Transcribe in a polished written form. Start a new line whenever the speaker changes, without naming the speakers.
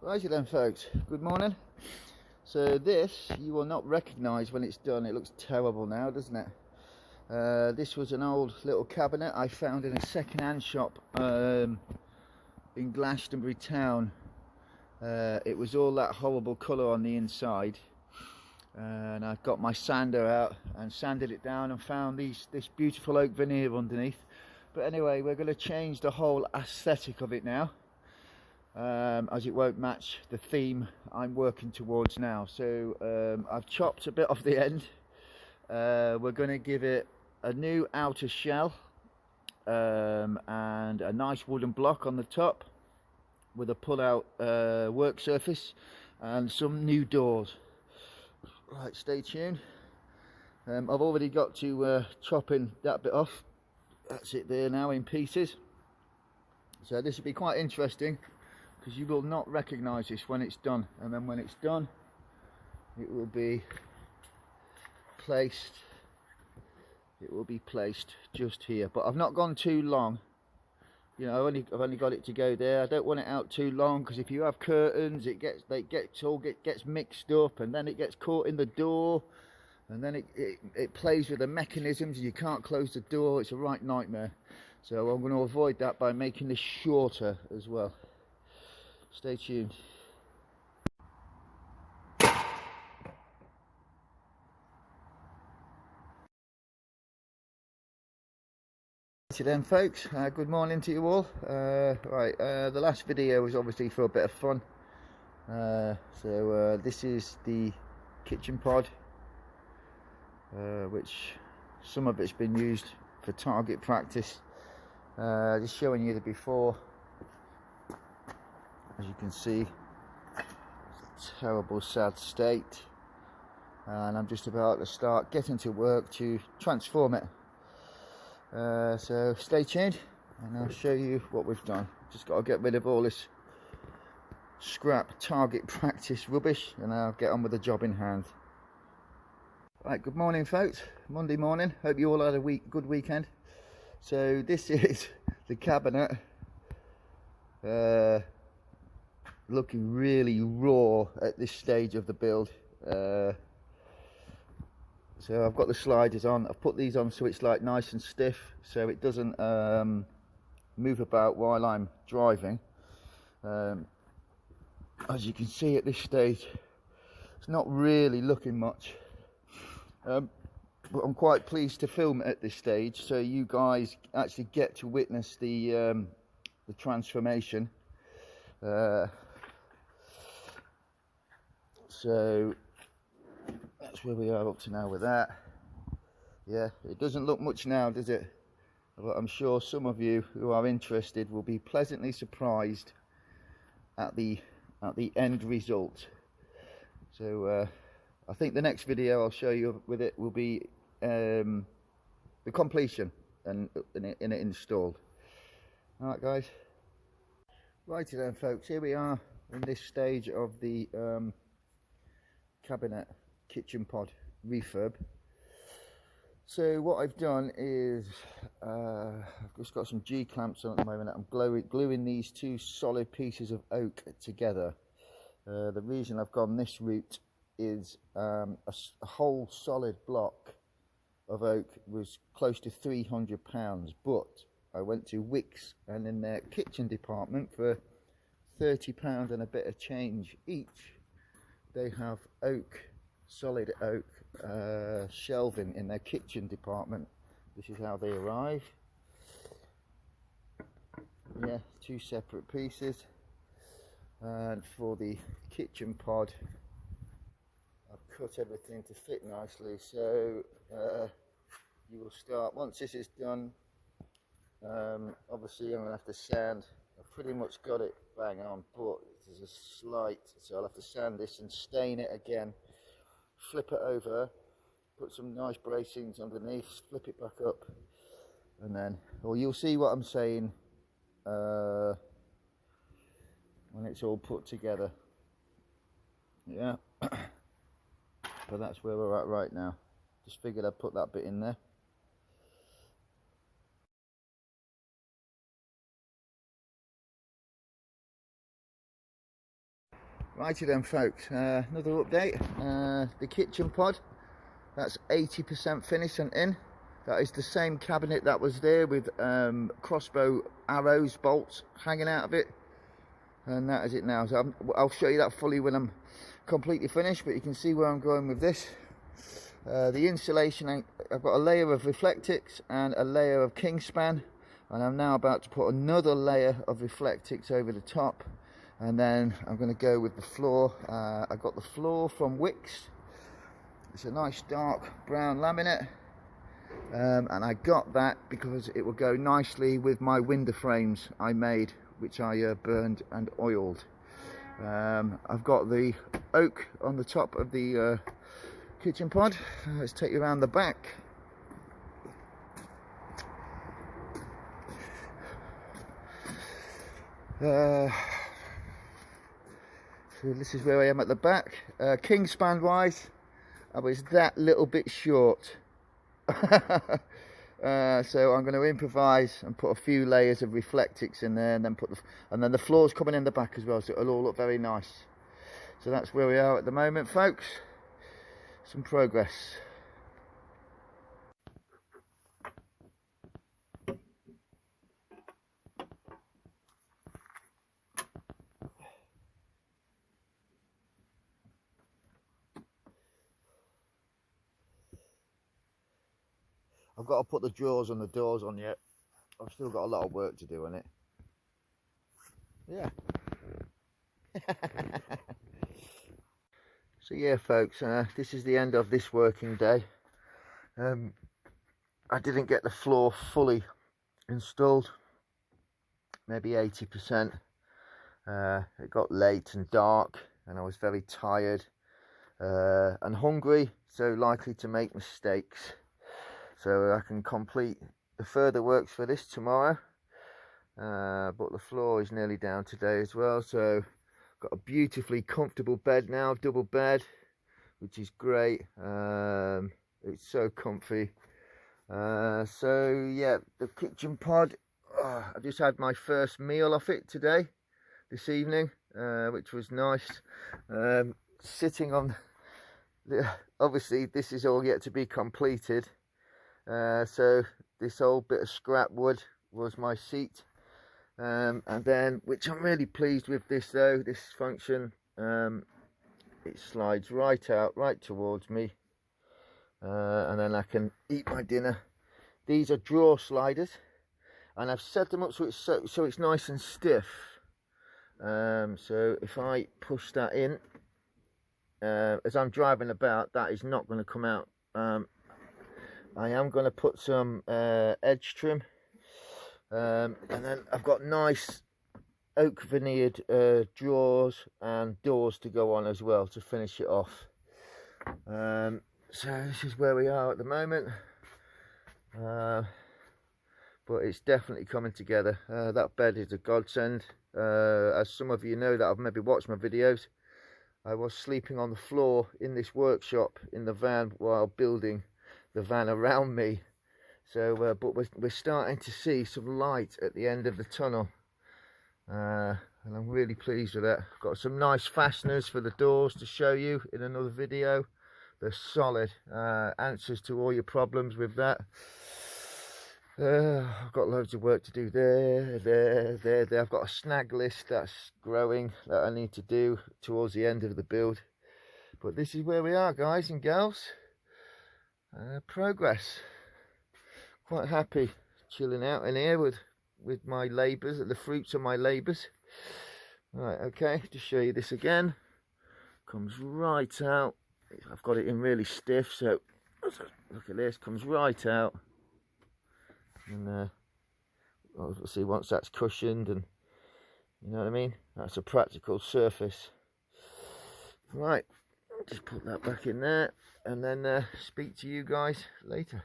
Righty then folks, good morning. So this you will not recognise when it's done. It looks terrible now, doesn't it? This was an old little cabinet I found in a second-hand shop in Glastonbury town. It was all that horrible colour on the inside, and I got my sander out and sanded it down and found this beautiful oak veneer underneath. But anyway, we're going to change the whole aesthetic of it now, as it won't match the theme I'm working towards now. So I've chopped a bit off the end. We're going to give it a new outer shell and a nice wooden block on the top with a pull-out work surface and some new doors. Right, stay tuned. I've already got to chopping that bit off. That's it there now in pieces. So this will be quite interesting, because you will not recognise this when it's done, and then when it's done it will be placed just here. But I've not gone too long, you know. I've only got it to go there. I don't want it out too long, because if you have curtains it gets mixed up, and then it gets caught in the door, and then it plays with the mechanisms and you can't close the door. It's a right nightmare. So I'm going to avoid that by making this shorter as well. Stay tuned. Then folks, good morning to you all. The last video was obviously for a bit of fun. This is the kitchen pod, which some of it's been used for target practice. Just showing you the before. As you can see, it's a terrible, sad state, and I'm just about to start getting to work to transform it. So stay tuned and I'll show you what we've done. Just got to get rid of all this scrap target practice rubbish, and I'll get on with the job in hand. Right, good morning folks, Monday morning. Hope you all had a good weekend. So this is the cabinet, looking really raw at this stage of the build. So I've got the sliders on. I've put these on so it's like nice and stiff, so it doesn't move about while I'm driving. As you can see at this stage, it's not really looking much, but I'm quite pleased to film it at this stage, so you guys actually get to witness the transformation. So that's where we are up to now with that. Yeah, it doesn't look much now, does it? But I'm sure some of you who are interested will be pleasantly surprised at the end result. So I think the next video I'll show you with it will be the completion and it installed. All right guys, righty then folks, here we are in this stage of the cabinet kitchen pod refurb. So what I've done is I've just got some G clamps on at the moment. I'm gluing these two solid pieces of oak together. The reason I've gone this route is a whole solid block of oak was close to £300, but I went to Wickes and in their kitchen department for £30 and a bit of change each, they have solid oak shelving in their kitchen department. This is how they arrive. Yeah, two separate pieces. And for the kitchen pod, I've cut everything to fit nicely. So you will start, once this is done, obviously I'm going to have to sand. I've pretty much got it bang on, but there's a slight, so I'll have to sand this and stain it again, flip it over, put some nice bracings underneath, flip it back up, and then, well, you'll see what I'm saying when it's all put together. Yeah. But that's where we're at right now. Just figured I'd put that bit in there. Righty then folks, another update. The kitchen pod, that's 80% finished and in. That is the same cabinet that was there with crossbow arrows, bolts hanging out of it. And that is it now. So I'll show you that fully when I'm completely finished, but you can see where I'm going with this. The insulation, I've got a layer of Reflectix and a layer of Kingspan, and I'm now about to put another layer of Reflectix over the top. And then I'm going to go with the floor. I got the floor from Wix. It's a nice dark brown laminate, and I got that because it will go nicely with my window frames I made, which I burned and oiled. I've got the oak on the top of the kitchen pod. Let's take you around the back. So this is where I am at the back. Kingspan wise, I was that little bit short. So I'm going to improvise and put a few layers of Reflectix in there, and then the floor's coming in the back as well, so it'll all look very nice. So that's where we are at the moment, folks. Some progress. I've got to put the drawers and the doors on yet. I've still got a lot of work to do on it. Yeah. So yeah folks, this is the end of this working day. I didn't get the floor fully installed, maybe 80%. It got late and dark and I was very tired and hungry, so likely to make mistakes. So I can complete the further works for this tomorrow, but the floor is nearly down today as well. So got a beautifully comfortable bed now, double bed, which is great. It's so comfy. So yeah, the kitchen pod, I just had my first meal off it today, this evening, which was nice. Sitting on obviously this is all yet to be completed. So this old bit of scrap wood was my seat, and then, which I'm really pleased with this though, this function, it slides right out, right towards me, and then I can eat my dinner. These are drawer sliders, and I've set them up so it's nice and stiff. So if I push that in, as I'm driving about, that is not going to come out. I am going to put some edge trim, and then I've got nice oak veneered drawers and doors to go on as well to finish it off. So this is where we are at the moment, but it's definitely coming together. That bed is a godsend. As some of you know that have maybe watched my videos, I was sleeping on the floor in this workshop in the van while building the van around me. So but we're starting to see some light at the end of the tunnel, and I'm really pleased with that. I've got some nice fasteners for the doors to show you in another video. They're solid, answers to all your problems with that. I've got loads of work to do there. I've got a snag list that's growing that I need to do towards the end of the build. But this is where we are, guys and girls. Progress. Quite happy chilling out in here with my labours, the fruits of my labours. Right, okay, to show you this again. Comes right out. I've got it in really stiff, so look at this, comes right out. And we'll see once that's cushioned, and you know what I mean, that's a practical surface. Right, just put that back in there, and then speak to you guys later.